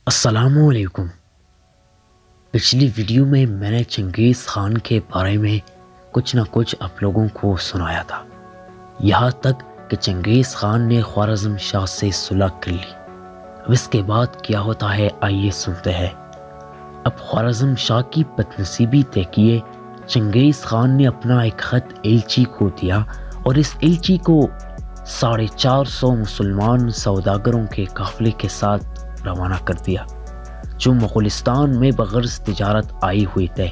السلام علیکم۔ پچھلی ویڈیو میں نے چنگیز خان کے بارے میں کچھ نہ کچھ آپ لوگوں کو سنایا تھا، یہاں تک کہ چنگیز خان نے خوارزم شاہ سے صلح کر لی۔ اب اس کے بعد کیا ہوتا ہے آئیے سنتے ہیں۔ اب خوارزم شاہ کی بدنصیبی دیکھیے، چنگیز خان نے اپنا ایک خط ایلچی کو دیا اور اس ایلچی کو 450 مسلمان سوداگروں کے قافلے کے ساتھ روانہ کر دیا جو مغولستان میں بغرض تجارت آئے ہوئے تھے،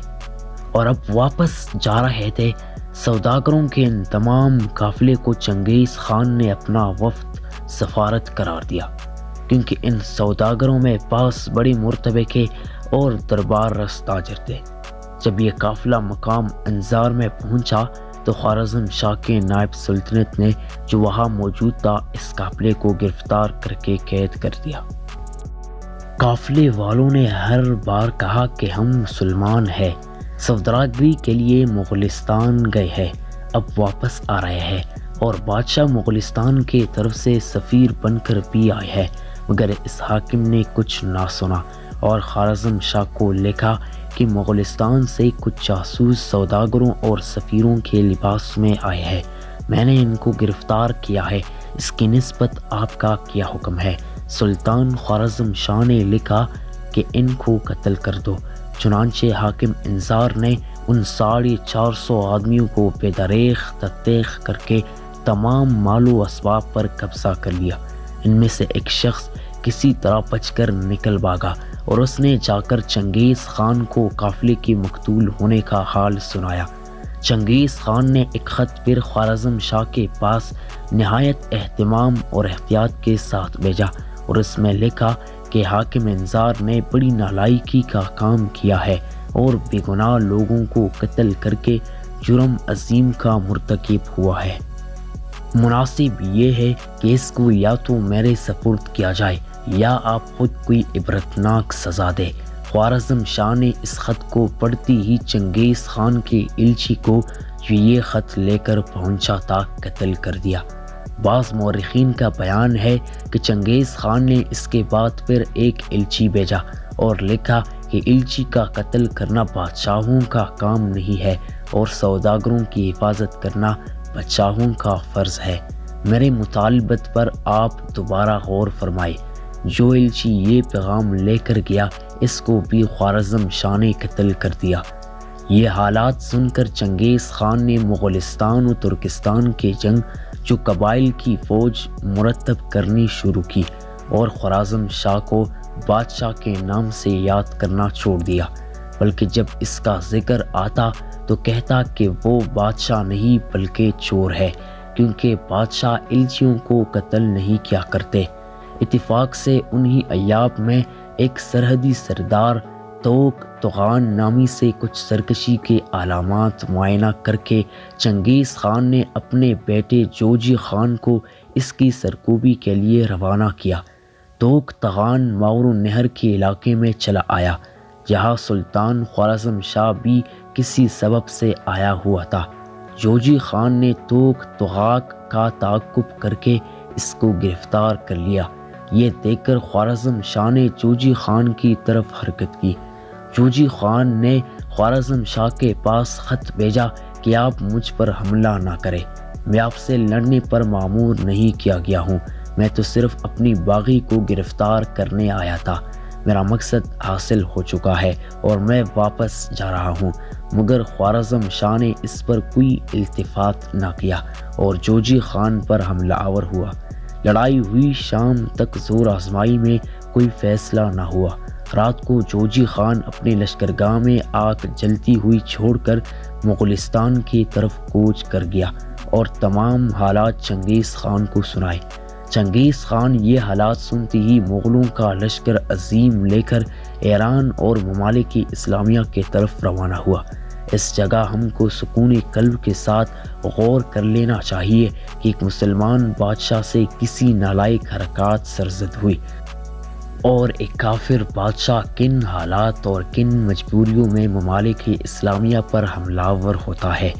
اور اب واپس جا رہے تھے۔ سوداگروں کے ان تمام قافلے کو چنگیز خان نے اپنا وفد سفارت قرار دیا، کیونکہ ان سوداگروں میں پاس بڑی مرتبے کے اور دربار رس تاجر تھے۔ جب یہ قافلہ مقام انظار میں پہنچا تو خوارزم شاہ کے نائب سلطنت نے جو وہاں موجود تھا اس قافلے کو گرفتار کر کے قید کر دیا۔ قافلے والوں نے ہر بار کہا کہ ہم مسلمان ہیں، سوداگری کے لیے مغولستان گئے ہیں، اب واپس آ رہے ہیں، اور بادشاہ مغولستان کے طرف سے سفیر بن کر بھی آئے ہیں، مگر اس حاکم نے کچھ نہ سنا اور خوارزم شاہ کو لکھا کہ مغولستان سے کچھ جاسوس سوداگروں اور سفیروں کے لباس میں آئے ہیں، میں نے ان کو گرفتار کیا ہے، اس کی نسبت آپ کا کیا حکم ہے؟ سلطان خوارزم شاہ نے لکھا کہ ان کو قتل کر دو۔ چنانچہ حاکم انظار نے ان 450 آدمیوں کو بے دریغ تختیخ کر کے تمام مال و اسباب پر قبضہ کر لیا۔ ان میں سے ایک شخص کسی طرح بچ کر نکل بھاگا اور اس نے جا کر چنگیز خان کو قافلے کے مقتول ہونے کا حال سنایا۔ چنگیز خان نے ایک خط پھر خوارزم شاہ کے پاس نہایت اہتمام اور احتیاط کے ساتھ بھیجا اور اس میں لکھا کہ حاکم انظار نے بڑی نالائکی کا کام کیا ہے اور بے گناہ لوگوں کو قتل کر کے جرم عظیم کا مرتکب ہوا ہے۔ مناسب یہ ہے کہ اس کو یا تو میرے سپرد کیا جائے یا آپ خود کوئی عبرتناک سزا دے۔ خوارزم شاہ نے اس خط کو پڑھتی ہی چنگیز خان کے ایلچی کو جو یہ خط لے کر پہنچا تھا قتل کر دیا۔ بعض مورخین کا بیان ہے کہ چنگیز خان نے اس کے بعد پھر ایک ایلچی بھیجا اور لکھا کہ ایلچی کا قتل کرنا بادشاہوں کا کام نہیں ہے اور سوداگروں کی حفاظت کرنا بادشاہوں کا فرض ہے۔ میرے مطالبت پر آپ دوبارہ غور فرمائے۔ جو ایلچی یہ پیغام لے کر گیا اس کو بھی خوارزم شاہ نے قتل کر دیا۔ یہ حالات سن کر چنگیز خان نے مغولستان و ترکستان کے جنگ جو قبائل کی فوج مرتب کرنی شروع کی اور خوارزم شاہ کو بادشاہ کے نام سے یاد کرنا چھوڑ دیا، بلکہ جب اس کا ذکر آتا تو کہتا کہ وہ بادشاہ نہیں بلکہ چور ہے، کیونکہ بادشاہ ایلچیوں کو قتل نہیں کیا کرتے۔ اتفاق سے انہی ایام میں ایک سرحدی سردار توق طغان نامی سے کچھ سرکشی کے علامات معائنہ کر کے چنگیز خان نے اپنے بیٹے جوجی خان کو اس کی سرکوبی کے لیے روانہ کیا۔ توق طغان ماورو نہر کے علاقے میں چلا آیا، جہاں سلطان خوارزم شاہ بھی کسی سبب سے آیا ہوا تھا۔ جوجی خان نے توق طغاق کا تعاقب کر کے اس کو گرفتار کر لیا۔ یہ دیکھ کر خوارزم شاہ نے جوجی خان کی طرف حرکت کی۔ جوجی خان نے خوارزم شاہ کے پاس خط بھیجا کہ آپ مجھ پر حملہ نہ کریں، میں آپ سے لڑنے پر مامور نہیں کیا گیا ہوں، میں تو صرف اپنی باغی کو گرفتار کرنے آیا تھا، میرا مقصد حاصل ہو چکا ہے اور میں واپس جا رہا ہوں۔ مگر خوارزم شاہ نے اس پر کوئی التفات نہ کیا اور جوجی خان پر حملہ آور ہوا۔ لڑائی ہوئی شام تک زور آزمائی میں کوئی فیصلہ نہ ہوا۔ رات کو جوجی خان اپنے لشکرگاہ میں آگ جلتی ہوئی چھوڑ کر مغولستان کی طرف کوچ کر گیا اور تمام حالات چنگیز خان کو سنائے۔ چنگیز خان یہ حالات سنتے ہی مغلوں کا لشکر عظیم لے کر ایران اور ممالک اسلامیہ کی طرف روانہ ہوا۔ اس جگہ ہم کو سکون قلب کے ساتھ غور کر لینا چاہیے کہ ایک مسلمان بادشاہ سے کسی نالائق حرکات سرزد ہوئی اور ایک کافر بادشاہ کن حالات اور کن مجبوریوں میں ممالک اسلامیہ پر حملہ آور ہوتا ہے۔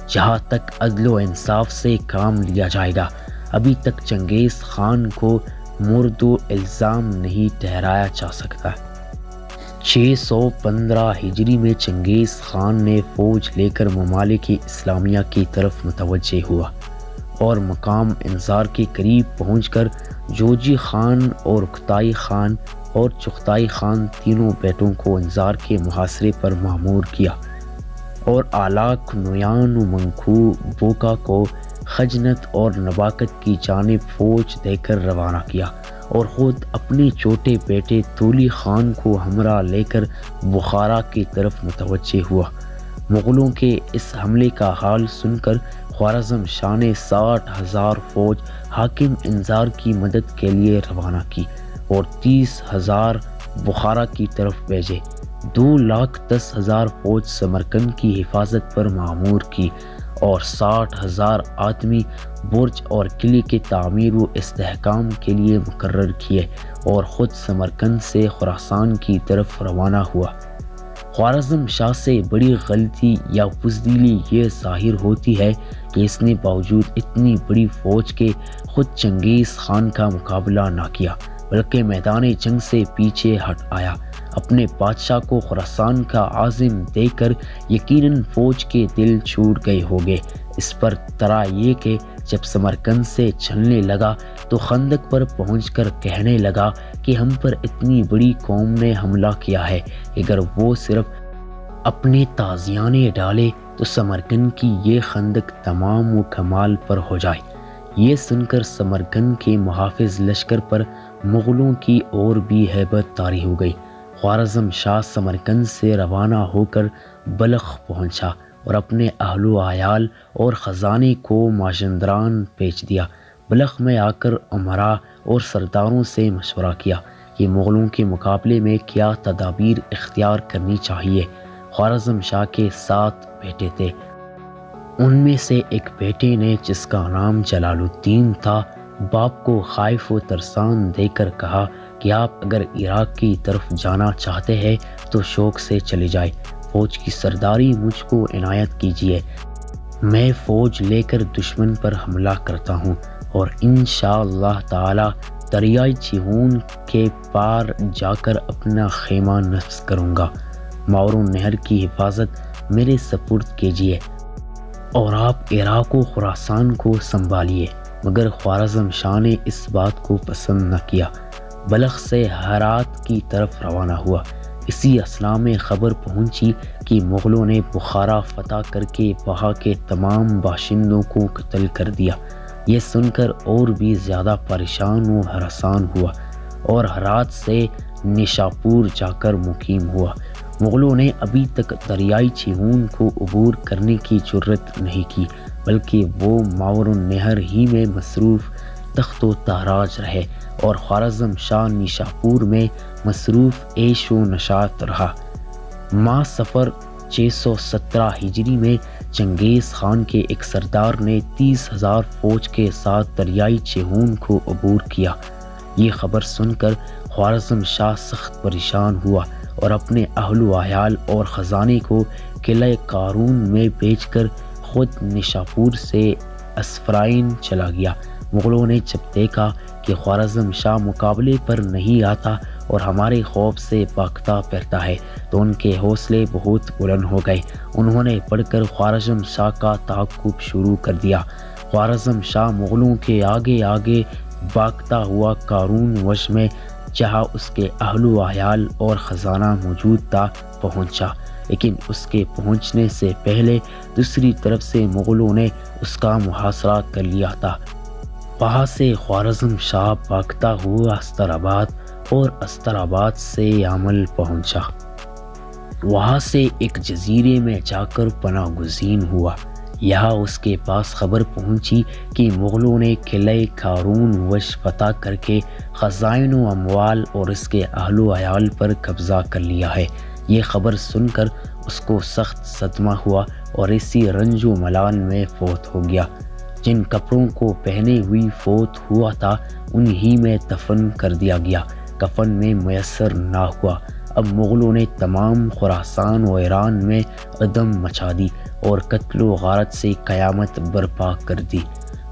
جہاں تک عدل و انصاف سے کام لیا جائے گا، ابھی تک چنگیز خان کو مرد و الزام نہیں ٹھہرایا جا سکتا۔ 615 ہجری میں چنگیز خان نے فوج لے کر ممالک اسلامیہ کی طرف متوجہ ہوا اور مقام انزار کے قریب پہنچ کر جوجی خان اور اکتائی خان اور چغتائی خان تینوں بیٹوں کو انزار کے محاصرے پر مأمور کیا اور آلاک نویان و منکو بوکا کو خجنت اور نباکت کی جانب فوج دے کر روانہ کیا اور خود اپنے چھوٹے بیٹے تولی خان کو ہمراہ لے کر بخارا کی طرف متوجہ ہوا۔ مغلوں کے اس حملے کا حال سن کر خوارزم شاہ نے 60,000 فوج حاکم انزار کی مدد کے لیے روانہ کی اور 30,000 بخارا کی طرف بھیجے۔ 2,10,000 فوج سمرقند کی حفاظت پر مأمور کی اور 60,000 آدمی برج اور قلعے کے تعمیر و استحکام کے لیے مقرر کیے اور خود سمرقند سے خراسان کی طرف روانہ ہوا۔ خوارزم شاہ سے بڑی غلطی یا بزدلی یہ ظاہر ہوتی ہے کہ اس نے باوجود اتنی بڑی فوج کے خود چنگیز خان کا مقابلہ نہ کیا، بلکہ میدان جنگ سے پیچھے ہٹ آیا۔ اپنے بادشاہ کو خراسان کا عازم دے کر یقیناً فوج کے دل چھوٹ گئے ہوگے۔ اس پر طرح یہ کہ جب سمرقند سے چلنے لگا تو خندق پر پہنچ کر کہنے لگا کہ ہم پر اتنی بڑی قوم نے حملہ کیا ہے، اگر وہ صرف اپنے تازیانے ڈالے تو سمرقند کی یہ خندق تمام و کمال پر ہو جائے۔ یہ سن کر سمرقند کے محافظ لشکر پر مغلوں کی اور بھی ہیبت طاری ہو گئی۔ خوارزم شاہ سمرقند سے روانہ ہو کر بلخ پہنچا اور اپنے اہل و عیال اور خزانے کو مازندران بھیج دیا۔ بلخ میں آ کر امراء اور سرداروں سے مشورہ کیا کہ مغلوں کے مقابلے میں کیا تدابیر اختیار کرنی چاہیے۔ خوارزم شاہ کے 7 بیٹے تھے۔ ان میں سے ایک بیٹے نے، جس کا نام جلال الدین تھا، باپ کو خائف و ترسان دے کر کہا کہ آپ اگر عراق کی طرف جانا چاہتے ہیں تو شوق سے چلے جائیں، فوج کی سرداری مجھ کو عنایت کیجیے، میں فوج لے کر دشمن پر حملہ کرتا ہوں اور انشاءاللہ تعالی دریائے جیہون کے پار جا کر اپنا خیمہ نصب کروں گا۔ ماورو نہر کی حفاظت میرے سپرد کیجیے اور آپ عراق و خراسان کو سنبھالیے۔ مگر خوارزم شاہ نے اس بات کو پسند نہ کیا، بلخ سے ہرات کی طرف روانہ ہوا۔ اسی اثنا میں خبر پہنچی کہ مغلوں نے بخارا فتح کر کے وہاں کے تمام باشندوں کو قتل کر دیا۔ یہ سن کر اور بھی زیادہ پریشان و ہراسان ہوا اور ہرات سے نیشاپور جا کر مقیم ہوا۔ مغلوں نے ابھی تک دریائے جیہون کو عبور کرنے کی جرت نہیں کی، بلکہ وہ ماورو نہر ہی میں مصروف تخت و تاراج رہے اور خوارزم شاہ نیشاپور میں مصروف عیش و نشاط رہا۔ ماہ صفر 617 ہجری میں چنگیز خان کے ایک سردار نے 30,000 فوج کے ساتھ دریائے جیہون کو عبور کیا۔ یہ خبر سن کر خوارزم شاہ سخت پریشان ہوا اور اپنے اہل و عیال اور خزانے کو قلعہ قارون میں بیچ کر خود نیشاپور سے اسفرائن چلا گیا۔ مغلوں نے جب دیکھا کہ خوارزم شاہ مقابلے پر نہیں آتا اور ہمارے خوف سے بھاگتا پھرتا ہے تو ان کے حوصلے بہت بلند ہو گئے۔ انہوں نے بڑھ کر خوارزم شاہ کا تعاقب شروع کر دیا۔ خوارزم شاہ مغلوں کے آگے آگے بھاگتا ہوا قارون وش میں، جہاں اس کے اہل و عیال اور خزانہ موجود تھا، پہنچا، لیکن اس کے پہنچنے سے پہلے دوسری طرف سے مغلوں نے اس کا محاصرہ کر لیا تھا۔ وہاں سے خوارزم شاہ بھاگتا ہوا استراباد اور استراباد سے یامل پہنچا۔ وہاں سے ایک جزیرے میں جا کر پناہ گزین ہوا۔ یہاں اس کے پاس خبر پہنچی کہ مغلوں نے قلعہ قارون وش فتح کر کے خزائن و اموال اور اس کے اہل و عیال پر قبضہ کر لیا ہے۔ یہ خبر سن کر اس کو سخت صدمہ ہوا اور اسی رنج و ملال میں فوت ہو گیا۔ جن کپڑوں کو پہنے ہوئی فوت ہوا تھا انہی میں دفن کر دیا گیا، کفن میں میسر نہ ہوا۔ اب مغلوں نے تمام خراسان و ایران میں عدم مچا دی اور قتل و غارت سے قیامت برپا کر دی۔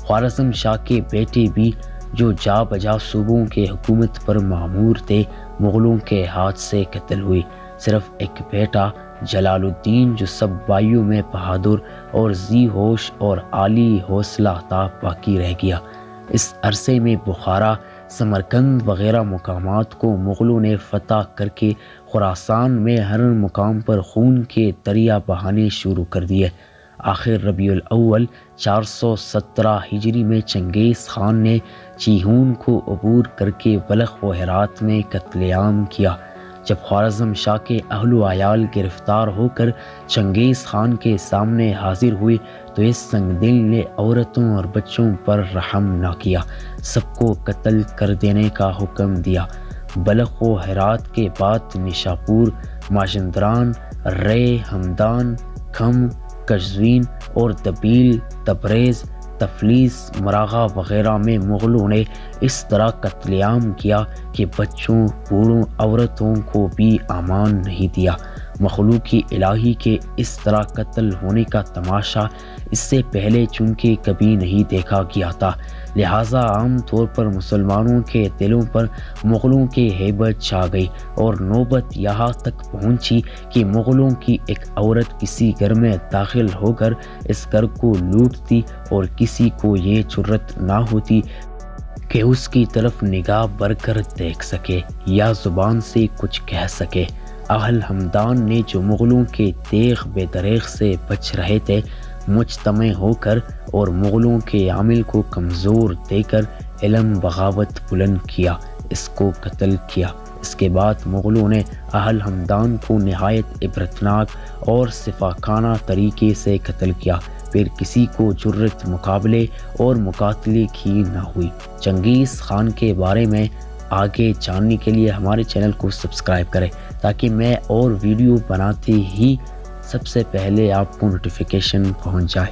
خوارزم شاہ کے بیٹے بھی جو جا بجا صوبوں کے حکومت پر معمور تھے مغلوں کے ہاتھ سے قتل ہوئی۔ صرف ایک بیٹا جلال الدین جو سب بھائیوں میں بہادر اور ذی ہوش اور عالی حوصلہ تھا باقی رہ گیا۔ اس عرصے میں بخارا، سمرقند وغیرہ مقامات کو مغلوں نے فتح کر کے خراسان میں ہر مقام پر خون کے دریا بہانے شروع کر دیے۔ آخر ربیع الاول 417 ہجری میں چنگیز خان نے چیہون کو عبور کر کے بلخ و ہرات میں قتل عام کیا۔ جب خوارزم شاہ کے اہل و عیال گرفتار ہو کر چنگیز خان کے سامنے حاضر ہوئے تو اس سنگ دل نے عورتوں اور بچوں پر رحم نہ کیا، سب کو قتل کر دینے کا حکم دیا۔ بلخ و ہرات کے بعد نشاپور، ماجندران، رے، ہمدان، کھم، قزوین اور دبیل، تبریز، تفلیس، مراغہ وغیرہ میں مغلوں نے اس طرح قتل عام کیا کہ بچوں، بوڑھوں، عورتوں کو بھی امان نہیں دیا۔ مخلوق الہی کے اس طرح قتل ہونے کا تماشا اس سے پہلے چونکہ کبھی نہیں دیکھا گیا تھا، لہٰذا عام طور پر مسلمانوں کے دلوں پر مغلوں کی ہیبت چھا گئی اور نوبت یہاں تک پہنچی کہ مغلوں کی ایک عورت کسی گھر میں داخل ہو کر اس گھر کو لوٹتی اور کسی کو یہ جرت نہ ہوتی کہ اس کی طرف نگاہ بھر کر دیکھ سکے یا زبان سے کچھ کہہ سکے۔ اہل ہمدان نے جو مغلوں کے تیغ بے دریغ سے بچ رہے تھے مجتمع ہو کر اور مغلوں کے عامل کو کمزور دے کر علم بغاوت بلند کیا، اس کو قتل کیا۔ اس کے بعد مغلوں نے اہل ہمدان کو نہایت عبرتناک اور صفاقانہ طریقے سے قتل کیا، پھر کسی کو جرت مقابلے اور مقاتلے کی نہ ہوئی۔ چنگیز خان کے بارے میں آگے جاننے کے لیے ہمارے چینل کو سبسکرائب کریں تاکہ میں اور ویڈیو بناتے ہی سب سے پہلے آپ کو نوٹیفیکیشن پہنچ جائے۔